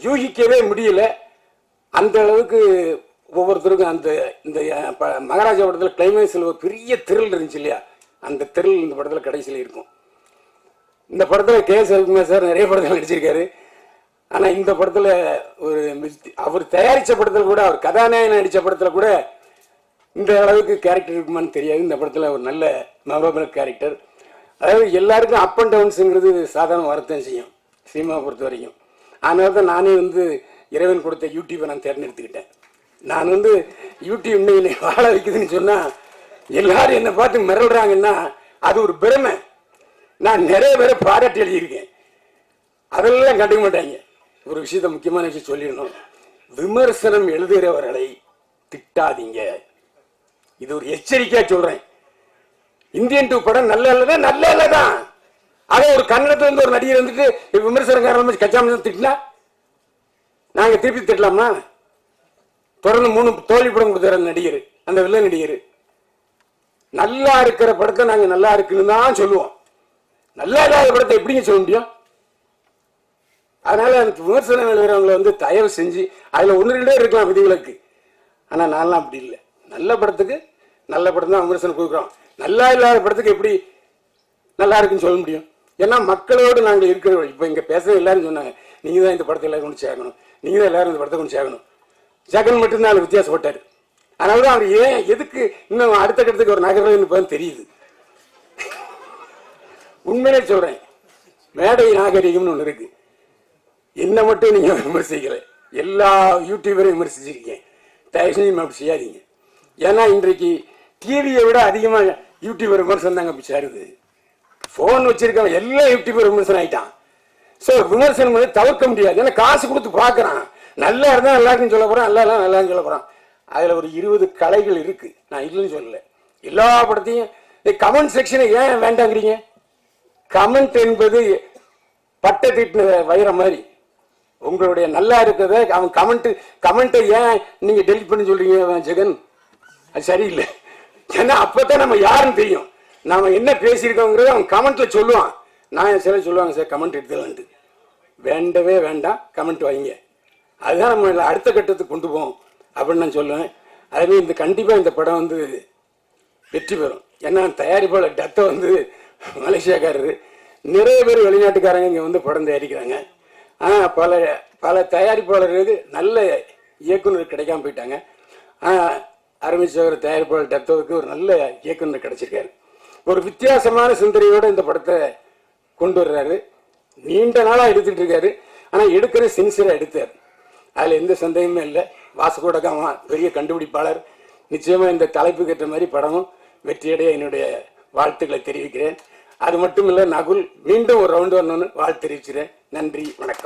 யூகிக்கவே முடியல. அந்த அளவுக்கு ஒவ்வொருத்தருக்கும் அந்த இந்த மகாராஜா படத்தில் கிளைமேக்ஸில் ஒரு பெரிய திரில் இருந்துச்சு இல்லையா, அந்த திரில் இந்த படத்தில் கடைசியில் இருக்கும். இந்த படத்தில் கே.எஸ். ரவிக்குமார் சார் நிறைய படத்தில் நடிச்சிருக்காரு. ஆனால் இந்த படத்தில் ஒரு அவர் தயாரித்த படத்தில் கூட, அவர் கதாநாயகன் நடித்த படத்தில் கூட இந்த அளவுக்கு கேரக்டர் இருக்குமான்னு தெரியாது. இந்த படத்தில் ஒரு நல்ல மெமரபிள் கேரக்டர். அதாவது எல்லாருக்கும் அப் அண்ட் டவுன்ஸுங்கிறது சாதாரண வரத்தான் செய்யும் சினிமாவை பொறுத்த வரைக்கும். அதனால தான் நானே இறைவன் கொடுத்த யூடியூப்பை நான் தேர்ந்தெடுத்துக்கிட்டேன். நான் யூடியூப் இன்னைக்கு வாழ வைக்குதுன்னு சொன்னால் எல்லாரும் என்னை பார்த்து மிரள்றாங்கன்னா அது ஒரு பெருமை. நான் நிறைய பேரை பாராட்டி எழுதியிருக்கேன், அதெல்லாம் கண்டுக்க மாட்டாங்க. ஒரு விஷயத்த முக்கியமான விஷயம் சொல்லிடணும், விமர்சனம் எழுதுகிறவர்களை திட்டாதீங்க. இது ஒரு எச்சரிக்கையா சொல்றேன். இந்தியன் 2 படம் நல்ல இல்லதான், நல்ல இல்லதான். ஆக ஒரு கன்னடத்துல ஒரு நடிகர் விமர்சனக்காரன் கச்சாம திட்டினா நாங்க திருப்பி திட்டலாமா? தொடர்ந்து 3 தோல்வி படம் கொடுத்தாரு நடிகர், அந்த வில்ல நடிகர். நல்லா இருக்கிற படத்தை நாங்க நல்லா இருக்குன்னு தான் சொல்லுவோம், நல்லா இல்லாத படத்தை எப்படிங்க சொல்ல முடியும்? அதனால விமர்சனம் எழுதுறவங்களை தயவு செஞ்சு அதுல 1-2 இருக்கலாம் விதிவிலக்கு. ஆனா நான்லாம் அப்படி இல்லை. நல்ல படத்துக்கு நல்ல படம் தான் விமர்சனம் கொடுக்குறோம். நல்லா இல்லாத படத்துக்கு எப்படி நல்லா இருக்குன்னு சொல்ல முடியும்? ஏன்னா மக்களோடு நாங்கள் இருக்கிறோம். இப்போ இங்கே பேசுற எல்லாரும் சொன்னாங்க, நீங்கள் தான் இந்த படத்தை எல்லாரும் கொண்டு சேர்க்கணும், நீங்கள் தான் எல்லாரும் இந்த படத்தை கொண்டு சேர்க்கணும். ஜெகன் மட்டும்தான் அதில் வித்தியாசப்பட்டார். அதனால தான் அவர் ஏன் எதுக்கு இன்னும் அடுத்த கட்டத்துக்கு ஒரு நகரம் தெரியுது. உண்மையிலே சொல்கிறேன், மேடை நாகரிகம்னு ஒன்று இருக்கு. என்ன மட்டும் நீங்கள் விமர்சிக்கல, எல்லா யூடியூபரையும் விமர்சிச்சிருக்கேன். தயவு செஞ்சு அப்படி செய்யாதீங்க. ஏன்னா இன்றைக்கு டிவியை விட அதிகமாக யூடியூபர் விமர்சனம் தாங்க அப்படி சேருது. போன் வச்சிருக்கவன் எல்லாம் யூடியூபர் விமர்சனம் ஆயிட்டான். ஸோ விமர்சனம் தவிர்க்க முடியாது. ஏன்னா காசு கொடுத்து பார்க்கறான். நல்லா இருந்தா நல்லா இருக்குன்னு சொல்ல போறான், நல்லா இல்ல நல்லா சொல்ல போறான். அதுல ஒரு 20 கலைகள் இருக்கு, நான் இல்லைன்னு சொல்லல. எல்லா படத்தையும் கமெண்ட் செக்ஷனை ஏன் வேண்டாங்கிறீங்க? கமெண்ட் என்பது பட்டை தீட்டின வைர மாதிரி. உங்களுடைய நல்லா இருக்கிறத அவன் கமெண்ட்டை ஏன் நீங்க டெலிட் பண்ணி சொல்றீங்க ஜெகன்? அது சரியில்லை. ஏன்னா அப்பதான் நம்ம யாருன்னு தெரியும், நாம என்ன பேசியிருக்கோங்கிறத அவன் கமெண்ட்ல சொல்லுவான். நான் சில சொல்லுவாங்க சார் கமெண்ட் எடுத்துலான்ட்டு. வேண்டவே வேண்டாம், கமெண்ட் வைங்க, அதுதான் நம்ம அடுத்த கட்டத்துக்கு கொண்டு போவோம் அப்படின்னு நான் சொல்லுவேன். அதுவே கண்டிப்பா இந்த படம் வெற்றி பெறும். ஏன்னா தயாரிப்பாளர் டத்தை மலேசியாக்காரரு, நிறைய பேர் வெளிநாட்டுக்காரங்க இங்க படம் தயாரிக்கிறாங்க. பல பல தயாரிப்பாளருக்கு நல்ல இயக்குனர் கிடைக்காம போயிட்டாங்க. அருமைச்சவர் தயாரிப்பாளர் டத்தோவுக்கு ஒரு நல்ல இயக்குனர் கிடைச்சிருக்காரு. ஒரு வித்தியாசமான சிந்தனையோட இந்த படத்தை கொண்டு வர்றாரு. நீண்ட நாளா எடுத்துட்டு இருக்காரு, ஆனா எடுக்கிற சின்சியரா எடுத்தார். அதுல எந்த சந்தேகமே இல்லை. வாசுகோட காமா பெரிய கண்டுபிடிப்பாளர். நிச்சயமா இந்த தலைப்புக்கு ஏற்ற மாதிரி படமும் வெற்றியடைய என்னுடைய வாழ்த்துக்களை தெரிவிக்கிறேன். அது மட்டும் இல்ல, நகுல் மீண்டும் ஒரு ரவுண்ட் வரணும்னு வாழ்த்து தெரிவிக்கிறேன். நன்றி, வணக்கம்.